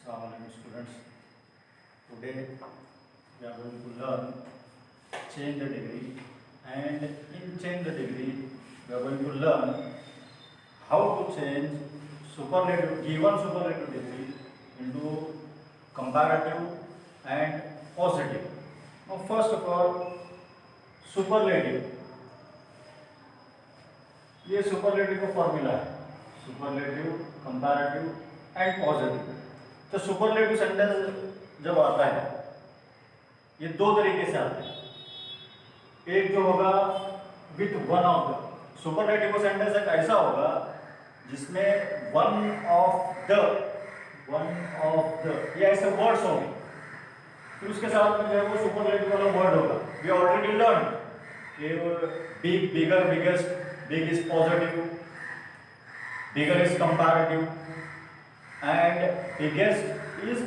Assalamualaikum students. Today we are going to learn change the degree, and in change the degree we are going to learn how to change given superlative degree into comparative and positive. Now first of all, superlative, ये superlative का formula है, superlative, comparative and positive. तो superlative sentence जब आता है ये दो तरीके से आता है। एक जो होगा with one of the, superlative sentence एक ऐसा होगा जिसमें वन ऑफ द ये ऐसे वर्ड्स होंगे, फिर उसके साथ में जो है वो सुपरलेटिव वाला वर्ड होगा। वी ऑलरेडी लर्न कि big, bigger, biggest, big is positive, bigger is comparative and biggest is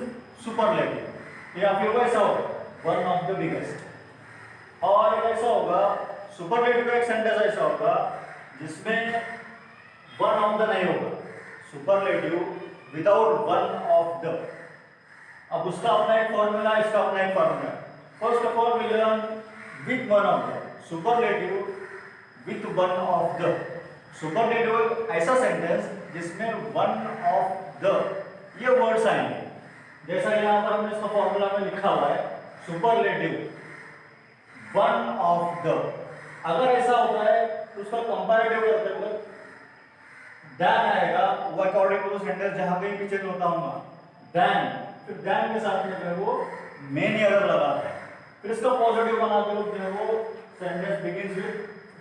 superlative। या फिर वैसा होगा one of the biggest। और ऐसा होगा सुपरलेटिव का एक सेंटेंस ऐसा होगा जिसमें one of the नहीं होगा, superlative without one of the। अब उसका अपना एक फॉर्मूला, इसका अपना एक formula. First of all we learn with one of the, superlative with one of the. Superlative ऐसा सेंटेंस जिसमें वन ऑफ द ये वर्ड्स आएंगे, जैसा यहां पर हमने इसका फॉर्मूला में लिखा हुआ है सुपरलेटिव वन ऑफ द। अगर ऐसा होता है तो उसका कंपैरेटिव करते हुए देन आएगा, वो अकॉर्डिंग टू सेंटेंस जहां कहीं भी चेंज होता होगा देन, फिर देन के साथ में जो है वो मेनी अदर लगाते हैं। फिर इसका पॉजिटिव बनाते हुए जो है वो sentence begins with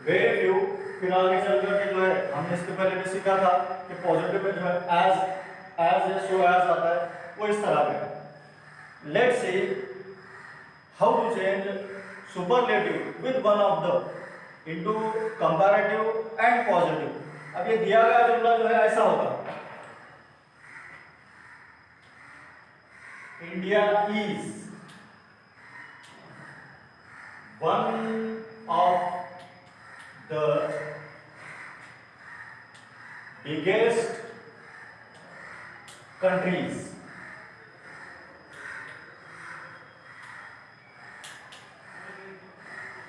very few. फिर आगे चल करके जो है हमने इसके पहले भी सीखा था कि पॉजिटिव में जो है एज सो एज आता है, वो इस तरह का है। Let's see how to change superlative with one of the into comparative and positive. अब ये दिया गया जुमला जो है ऐसा होगा, India is one of the biggest countries।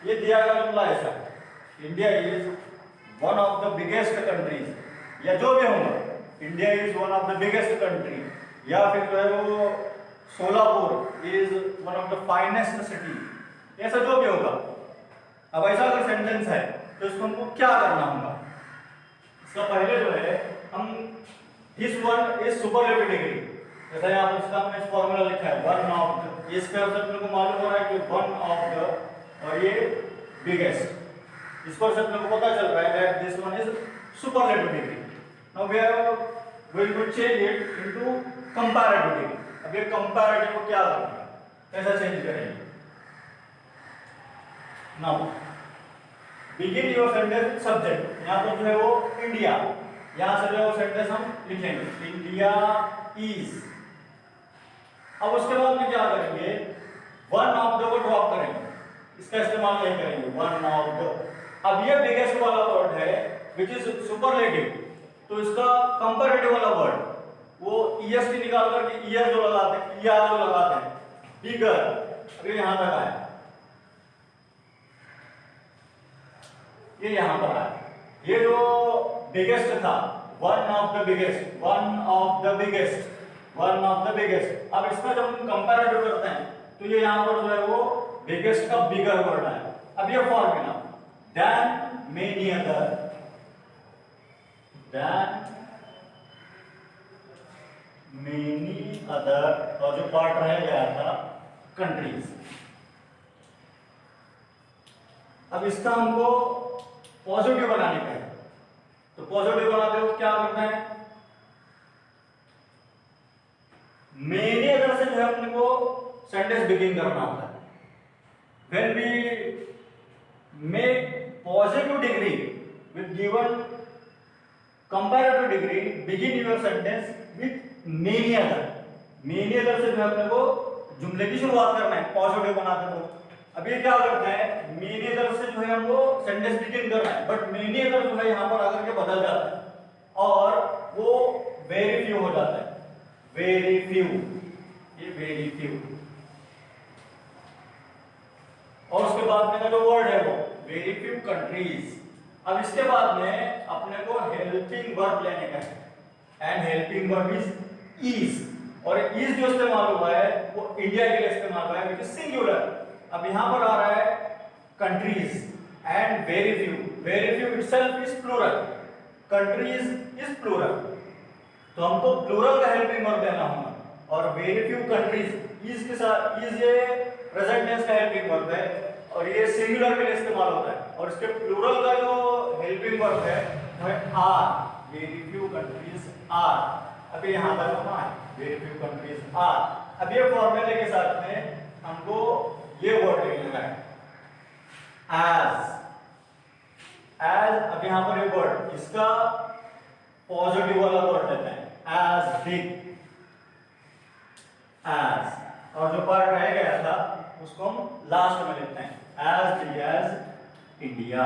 ये दिया गया जुमला ऐसा, India is one of the biggest countries, या जो भी होगा India is one of the biggest country, या फिर जो है वो Solapur is one of the finest city, ऐसा जो भी होगा। अब ऐसा अगर सेंटेंस है तो इसको हमको क्या करना होगा? इसका पहले जो है हम this one is superlative degree, जैसा यहाँ पर इसका हमने फॉर्मूला लिखा है वन ऑफ द, इसके अंदर अपने को मालूम हो रहा है कि वन ऑफ द और ये बिगेस्ट, इस पर से अपने को पता चल रहा है that this one is superlative degree. Now we are going to change it into comparative degree. अब ये कंपैरेटिव को क्या करना है, कैसा चेंज करेंगे? Now begin your sentence with subject, यहाँ पर जो है वो इंडिया, यहाँ से जो है वो सेंटेंस हम लिखेंगे इंडिया इज। अब उसके बाद में क्या करेंगे, वन ऑफ द को ड्रॉप करेंगे, इसका इस्तेमाल नहीं करेंगे, वन ऑफ द। अब ये बिगेस्ट वाला वर्ड है विच इज सुपरलेटिव, तो इसका कंपैरेटिव वाला वर्ड वो ईएसटी निकाल करके ईयर जो लगाते हैं, ईआर जो लगाते हैं, बिगर, अभी यहां तक आया, ये यहां पर आया। ये जो बिगेस्ट था one of the biggest, one of the biggest, one of the biggest. अब इसमें जब हम कंपैरेटिव करते हैं तो ये यहां पर जो है वो बिगेस्ट का बिगर वर्ड आया। अब ये formula than many other, than many other, और जो पार्ट रह गया था कंट्रीज। अब इसका हमको पॉजिटिव बनाने का है, तो पॉजिटिव बनाते हो क्या करना है, मेनी अदर से जो है अपने को सेंटेंस बिगिन करना होता है। When we make positive degree with given comparative degree, begin your sentence with many other. Many other से जो है अपने को जुमले की शुरुआत करना है पॉजिटिव बनाते हो। अब ये क्या करते हैं, मेनी अदर से जो है हमको सेंटेंस बिगिन करना है, बट मेनी अदर जो है यहाँ पर आकर के बदल जाता है और वो वेरी फ्यू हो जाता है। वेरी फ्यू, ये वेरी फ्यू। और उसके बाद में का जो वर्ड है वो वेरी फ्यू कंट्रीज। अब इसके बाद में अपने को हेल्पिंग वर्ब लेने का है, एंड हेल्पिंग वर्ब इज। और इज जो इस्तेमाल हुआ है वो इंडिया के लिए इस्तेमाल हुआ है, विच इज सिंगुलर। अब यहां पर आ रहा है countries and very few. Very few itself is plural, countries is plural, तो हमको प्लूरल का हेल्पिंग वर्ब देना होगा। और वेरी फ्यू कंट्रीज इज के साथ, इज ये प्रेजेंट टेंस का हेल्पिंग वर्ब है और ये सिंगुलर के लिए इस्तेमाल होता है। और इसके प्लूरल का जो हेल्पिंग वर्ब है वो है are, very few countries are. अभी यहां तक हम आए, वेरी फ्यू कंट्रीज आर। अब ये फॉर्मूले के साथ में हमको ये वर्ड लिखना है एज। एज, अब यहां पर ये वर्ड, इसका पॉजिटिव वाला वर्ड लेते हैं, एज बिग, एज। और जो पार्ट रह गया था उसको हम लास्ट में लेते हैं, एज बिग एज इंडिया।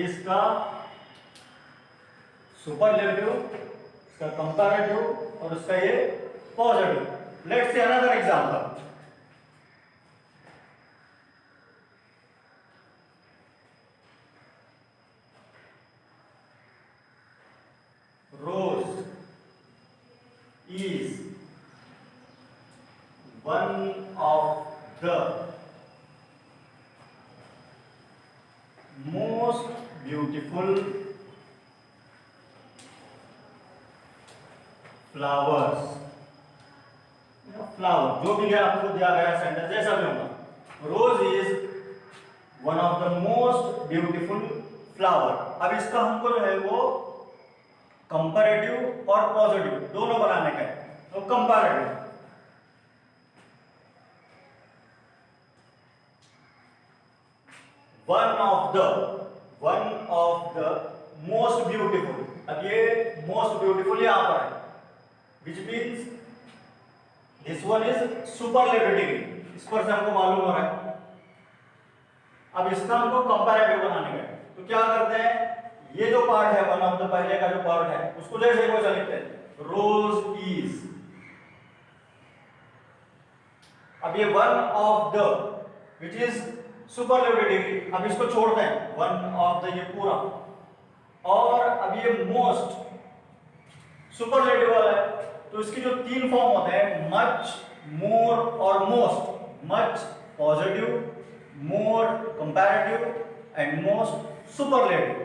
इसका सुपरलेटिव, इसका कंपैरेटिव और उसका ये positive. Let's see another example. Rose is one of the most beautiful flowers। Flower जो भी है आपको दिया गया सेंटेंस जैसा भी होगा, रोज is one of the most beautiful flower. अब इसका हमको जो है वो कंपैरेटिव और पॉजिटिव दोनों बनाने का है। तो comparative, one of the most beautiful. अब ये मोस्ट ब्यूटीफुल यहां पर है, which means this one is superlative degree, इस पर से हमको मालूम हो रहा है। अब इसका हमको कंपैरेटिव बनाने का है, तो क्या करते हैं, ये जो पार्ट है वन ऑफ द, पहले का जो पार्ट है उसको जैसे वैसा लिखते हैं, रोज इज। अब ये one of the which is superlative degree, अब इसको छोड़ते हैं, वन ऑफ द ये पूरा। और अब ये मोस्ट सुपरलेटिव वाला है, तो इसकी जो तीन फॉर्म होते हैं, मच, मोर और most. Much positive, more comparative and most superlative.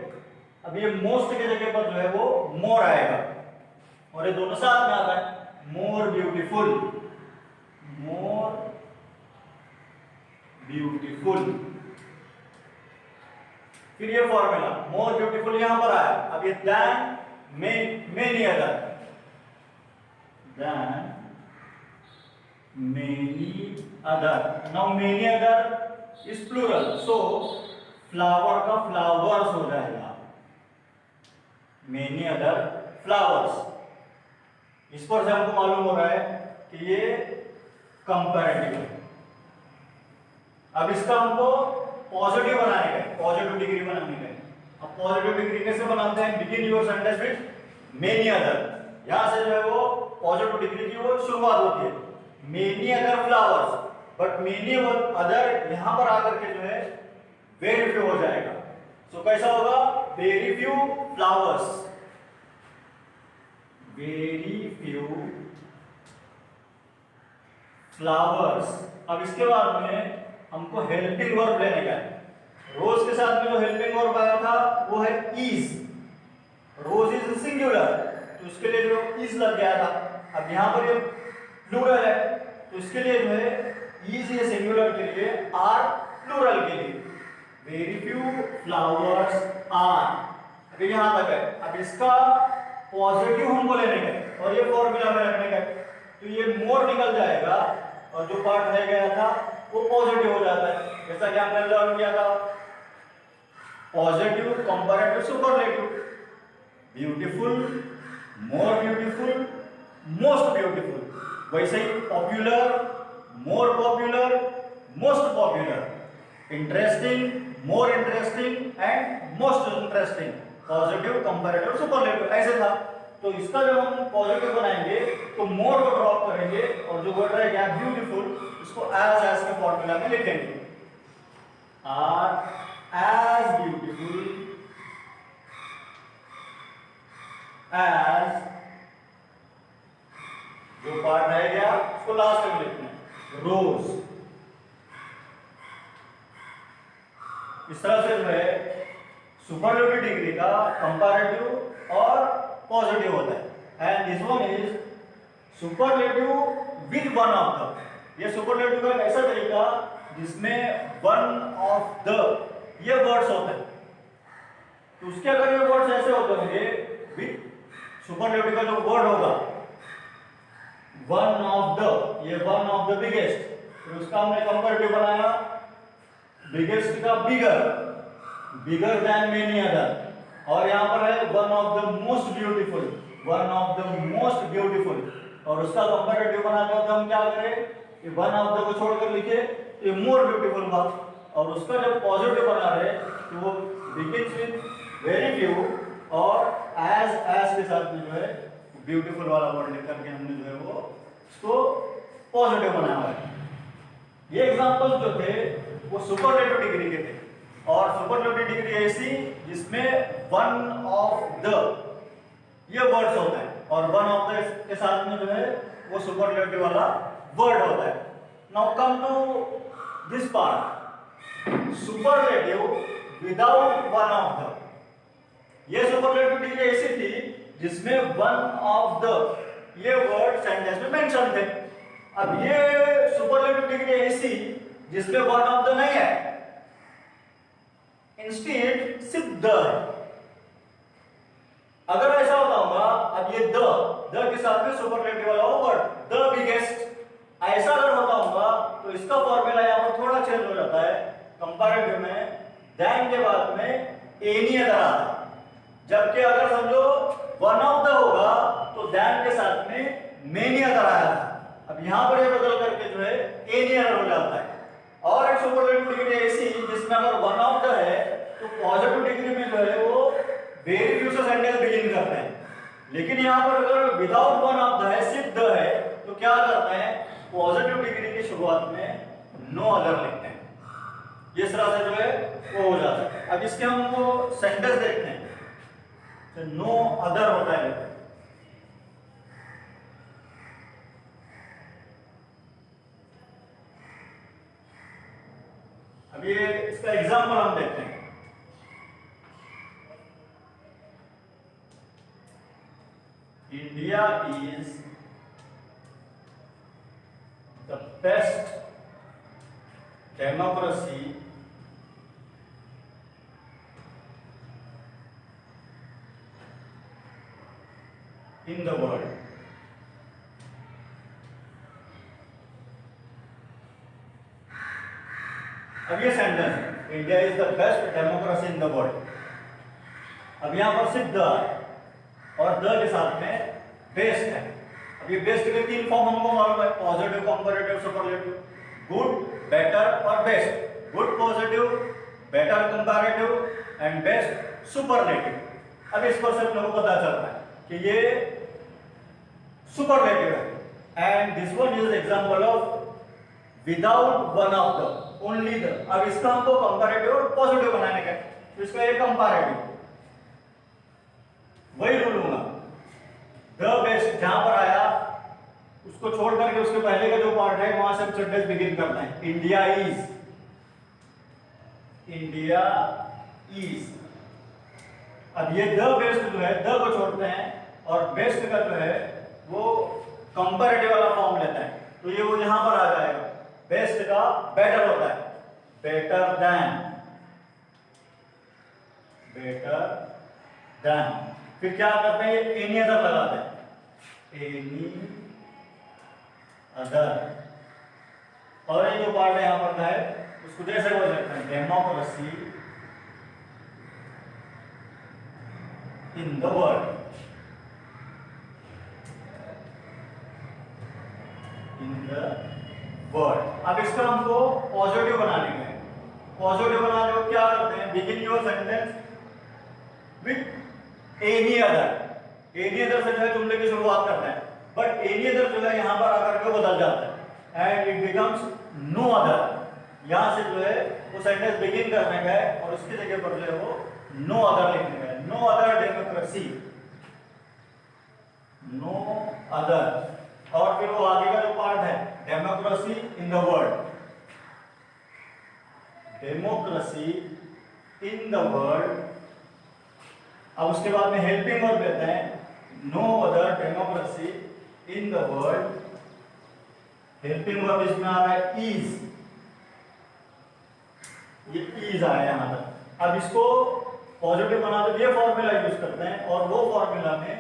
अब ये मोस्ट की जगह पर जो है वो मोर आएगा और ये दोनों साथ में आता है, मोर ब्यूटीफुल, मोर ब्यूटीफुल। फिर ये फॉर्मूला मोर ब्यूटीफुल यहां पर आया। अब ये than, many other, than many other. Now many other is plural, so flower का फ्लावर्स हो जाएगा, मेनी अदर फ्लावर्स। इस पर से हमको मालूम हो रहा है कि ये कंपैरेटिव है। अब इसका हमको पॉजिटिव बनाने का है, पॉजिटिव डिग्री बनाने का है। अब पॉजिटिव डिग्री कैसे बनाते हैं, begin your sentence with many other. यहां से जो है वो पॉजिटिव डिग्री की वो शुरुआत होती है, many other flowers. But many other यहां पर आकर के जो है वेरी फ्यू हो जाएगा। सो कैसा होगा, very few flowers, very few flowers. अब इसके बाद में हमको हेल्पिंग वर्ब लेने का है। रोज के साथ में जो हेल्पिंग वर्ब आया था वो है इज। रोज इज सिंगुलर, तो इसके लिए जो इज लग गया था। अब यहां पर ये प्लूरल है, तो इसके लिए जो है इज ये सिंगुलर के लिए, आर प्लूरल के लिए, वेरी फ्यू फ्लावर्स आर। अभी यहां तक है। अब इसका पॉजिटिव हमको लेने का है और ये फॉर्मूला में रखने का है, तो ये मोर निकल जाएगा और जो पार्ट रह गया था वो पॉजिटिव हो जाता है, जैसा कि हमने लर्न किया था, positive, comparative, superlative, beautiful, more beautiful, most beautiful. वैसे ही popular, more popular, most popular, interesting, more interesting and most interesting, positive, comparative, superlative, ऐसे था। तो इसका जब हम पॉजिटिव बनाएंगे तो मोर को ड्रॉप करेंगे और जो वर्ड रहेगा ब्यूटीफुल इसको एज के फॉर्मूला में लिखेंगे। आर एज ब्यूटीफुल एज, जो पार्ट रह गया उसको लास्ट में लिखना है, रोज। इस तरह से जो है सुपरलेटिव डिग्री का कंपैरेटिव और पॉजिटिव होता है। And this one is superlative with one of the. ये सुपरलेटिव का एक ऐसा तरीका जिसमें वन ऑफ द ये वर्ड्स होते हैं। तो उसके अगर ये वर्ड्स ऐसे होते होंगे विद सुपरलेटिव का जो वर्ड होगा वन ऑफ द, ये वन ऑफ द बिगेस्ट, फिर उसका हमने कंपैरेटिव बनाया बिगेस्ट का बिगर, बिगर देन मेनी अदर, और यहां पर है one of the most beautiful, one of the most beautiful, और उसका कंपैरेटिव बनाते वक्त हम क्या करें कि वन ऑफ द को छोड़कर लिखे तो मोर ब्यूटीफुल हुआ, और उसका जब पॉजिटिव बना रहे तो वो बिगिंस विद वेरी फ्यू और एज के साथ में जो है ब्यूटीफुल वाला वर्ड लिख करके हमने जो है वो उसको पॉजिटिव बनाया हुआ है। ये एग्जांपल्स जो थे वो सुपरलेटिव डिग्री के थे, और सुपरलेटिव डिग्री ऐसी जिसमें वन ऑफ द ये वर्ड्स होता है और वन ऑफ द के साथ में जो है वो सुपरलेटिव वाला वर्ड होता है। Now come to this part, superlative without one of the. ये सुपरलेटिव डिग्री ऐसी थी जिसमें वन ऑफ द ये वर्ड सेंटेंस में मेंशन थे। अब ये सुपरलेटिव डिग्री ऐसी जिसमें वन ऑफ द नहीं है, इंस्टेड सिर्फ द है। अगर ऐसा होता होगा, अब ये द के साथ में सुपरलेटिव वाला वर्ड द बिगेस्ट, ऐसा अगर होता होगा तो इसका फॉर्मूला यहां पर थोड़ा चेंज हो जाता है। कंपैरेटिव में देन के बाद में एनी अदर आता है, जबकि अगर समझो वन ऑफ द होगा तो देन के साथ में मेनी अदर आया था। अब यहां पर ये बदल करके जो है एनी अदर हो जाता है। और एक सुपरलेटिव डिग्री ऐसी जिसमें अगर वन ऑफ द है तो पॉजिटिव डिग्री में जो है वो वेरी फ्यू से सेंटेंस बिगिन करते हैं, लेकिन यहां पर अगर विदाउट वन ऑफ द है सिर्फ द है तो क्या करते हैं पॉजिटिव डिग्री की शुरुआत में नो अदर लिखते हैं। इस तरह से जो है वो हो जाता है। अब इसके हम वो सेंटेंस देखते हैं तो नो अदर होता है। अब ये इसका एग्जांपल हम देखते हैं। India is the best democracy in the world. अब ये sentence India is the best democracy in the world. अब यहां पर सिर्फ द और द के साथ में बेस्ट है। अब ये बेस्ट के तीन फॉर्म हमको मालूम है, positive, comparative, superlative. Good, better और best. Good positive, better comparative and best superlative. अब इस पर से लोगों को पता चलता है कि ये सुपरलेटिव है। And this one is example of without one of the, only the. अब इसका हमको कंपैरेटिव और पॉजिटिव बनाने का, तो इसका एक कंपैरेटिव वही रूल होगा, द बेस्ट जहां पर आया उसको छोड़ करके उसके पहले का जो पार्ट है वहां से हम सेंटेंस बिगिन करते हैं। India is, India is. अब ये द बेस्ट जो है द को छोड़ते हैं और बेस्ट का जो है वो कंपैरेटिव वाला फॉर्म लेता है, तो ये वो यहां पर आ जाएगा। बेस्ट का बेटर होता है, बेटर देन, बेटर देन। फिर क्या करते हैं एनी अदर लगाते हैं, एनी अदर। और ये जो पार्ट है यहां पर है उसको जैसे बोल सकते हैं democracy in the world, in the world. अब इसका हमको पॉजिटिव बनाने का है। पॉजिटिव बनाने को क्या करते हैं, begin your sentence with any other. Any other से जो है जुमले की शुरुआत करते हैं, बट एनी अदर जो है यहाँ पर आकर के बदल जाता है and it becomes no other. यहाँ से जो है वो सेंटेंस बिगिन करने का है और उसकी जगह पर जो है वो नो अदर लिखने का है। No other democracy, no other. और फिर वो आगे का जो पार्ट है democracy in the world, democracy in the world. अब उसके बाद में हेल्पिंग वर्ब लेते हैं, no other democracy in the world. Helping verb इसमें आ रहा है इज, ये इज आया यहां तक। अब इसको पॉजिटिव बनाते तो ये फॉर्मूला यूज करते हैं और वो फॉर्मूला में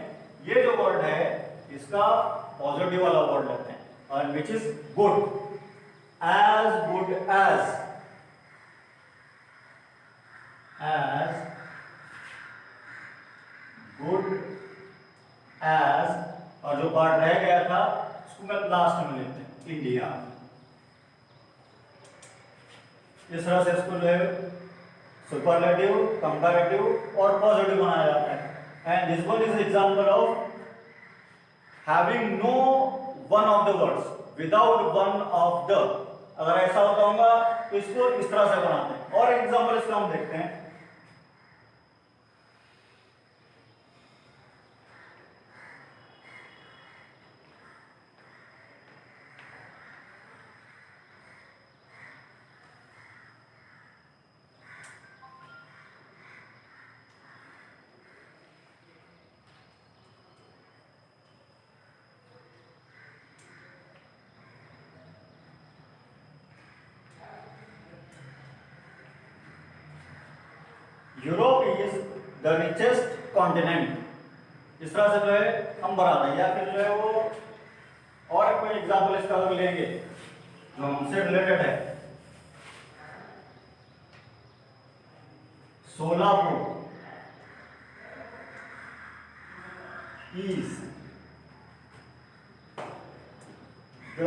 ये जो वर्ड है इसका पॉजिटिव वाला वर्ड लेते हैं और which is good, as good as good as. और जो पार्ट रह गया था उसको मैं लास्ट में लेते हैं, इंडिया। इस तरह से इसको जो है सुपरलेटिव, कंपैरेटिव और पॉजिटिव बनाया जाता है। And this one is example of having no one of the words without one of the. अगर ऐसा होता होगा तो इसको इस तरह से बनाते हैं। और एग्जांपल इसका हम देखते हैं, Europe is the richest continent. इस तरह से जो है हम बनाते हैं। या फिर जो है वो और कोई एग्जांपल इसका अगर लेंगे जो हमसे रिलेटेड है, Solapur is the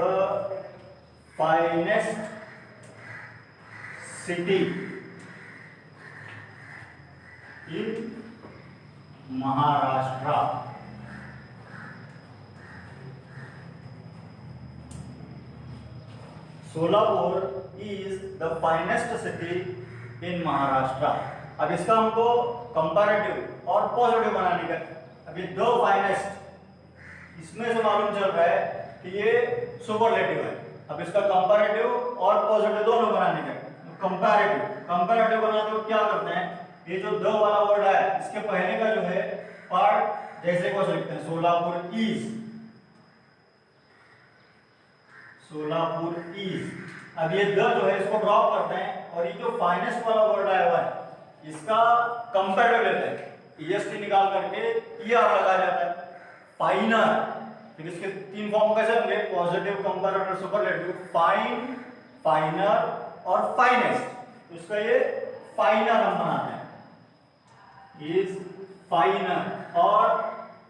finest city in Maharashtra. Solapur is the finest city in Maharashtra. अब इसका हमको कंपैरेटिव और पॉजिटिव बनाने का। अभी द फाइनेस्ट इसमें से मालूम चल रहा है कि ये सुपरलेटिव है। अब इसका कंपैरेटिव और पॉजिटिव दोनों बनाने का। कंपैरेटिव बनाते हो क्या करते हैं, ये जो द वाला वर्ड है इसके पहले का जो है पार्ट जैसे को लिखते हैं, सोलापुर इज, सोलापुर इज। अब ये द जो है इसको ड्रॉप करते हैं और ये जो फाइनेस्ट वाला वर्ड आया हुआ है इसका कंपैरेटिव लेते हैं, ईएसटी निकाल करके ईआर लगाया जाता है, फाइनर। फिर इसके तीन फॉर्म कैसे होंगे, पॉजिटिव, कंपैरेटिव, सुपरलेटिव। फाइन, फाइनर और फाइनेस्ट। तो इसका ये फाइनर हम बनाते हैं, इज फाइनर। और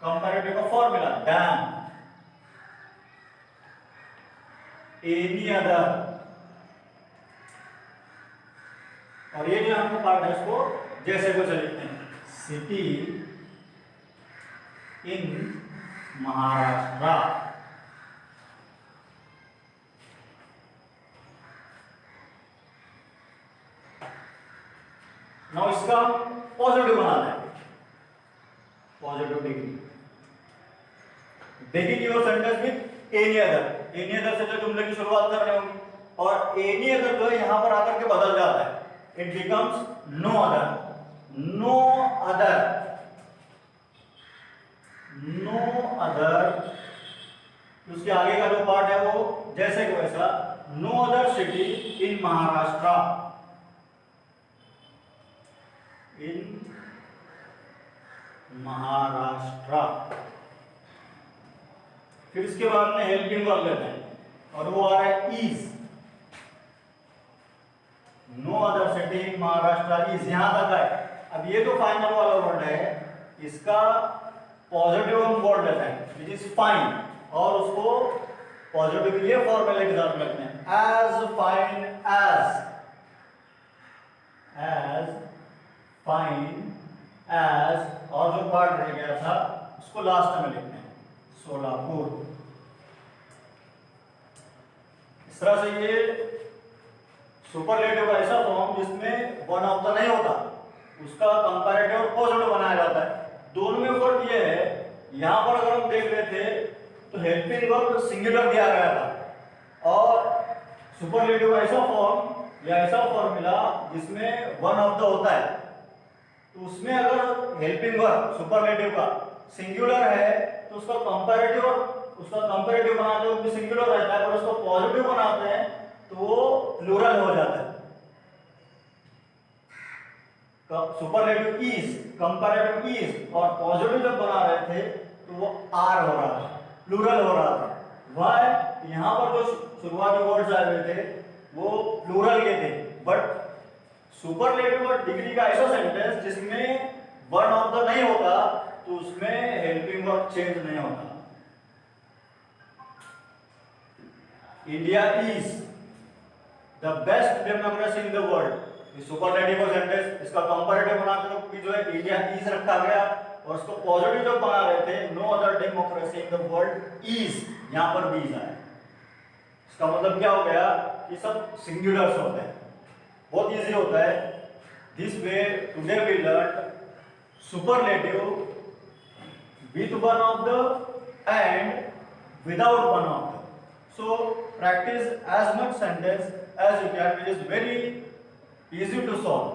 कंपैरेटिव का फॉर्मूला डैम, एनी अदर। और ये जो हमको पार्ट है इसको जैसे को लिखते हैं, सिटी इन महाराष्ट्र। नाउ इसका पॉजिटिव बनाना है, positive degree. Begin your sentence with any other. Any other से जो जुमले की शुरुआत कर रहे होंगे और एनी अदर जो है यहां पर आकर के बदल जाता है, it becomes no other, no other, no other. उसके आगे का जो पार्ट है वो जैसे को वैसा, no other city in Maharashtra, इन महाराष्ट्र। फिर इसके बाद में हेल्पिंग वर्ब लेते हैं और वो आ रहा है is, no other city in Maharashtra is, यहां तक है। अब ये जो फाइनल वाला वर्ड है इसका पॉजिटिव हम वर्ड लेते हैं विच इज फाइन और उसको पॉजिटिव ये फॉर्मूले के साथ लिखते हैं, as fine as, as fine as. और जो पार्ट रह गया था उसको लास्ट में लिखते हैं, सोलापुर। इस तरह से ये सुपरलेटिव का ऐसा फॉर्म जिसमें वन ऑफ द नहीं होता, उसका कंपैरेटिव और पॉजिटिव बनाया जाता है। दोनों में फर्क ये है, यहां पर अगर हम देख रहे थे तो हेल्पिंग वर्ब सिंगुलर दिया गया था, और सुपरलेटिव ऐसा फॉर्म या ऐसा फॉर्मूला जिसमें वन ऑफ द होता है, तो उसमें अगर हेल्पिंग वर्ब सुपरलेटिव का सिंगुलर है तो उसका कंपैरेटिव बनाते हो भी सिंगुलर रहता है, और उसको पॉजिटिव बनाते हैं तो वो प्लूरल हो जाता है। सुपरलेटिव इज, कंपैरेटिव इज और पॉजिटिव जब बना रहे थे तो वो आर हो रहा था, प्लूरल हो रहा था। वह यहां पर जो शुरुआती वर्ड्स आए हुए थे वो प्लूरल के थे, बट सुपरलेटिव और डिग्री का ऐसा सेंटेंस जिसमें वन ऑफ द नहीं होता तो उसमें हेल्पिंग वर्ब चेंज नहीं होता। India is the best democracy in the world, superlative और सेंटेंस, इसका कंपैरेटिव बनाते हो कि जो है इंडिया इज रखा गया, और उसको पॉजिटिव जब बना रहे थे no other democracy in the world is, यहां पर भी इज आया। इसका मतलब क्या हो गया कि सब सिंगुलर्स होते हैं, बहुत इजी होता है। This way today we learn superlative with one of the and without one of the. So practice as much sentence as you can, which is very easy to solve.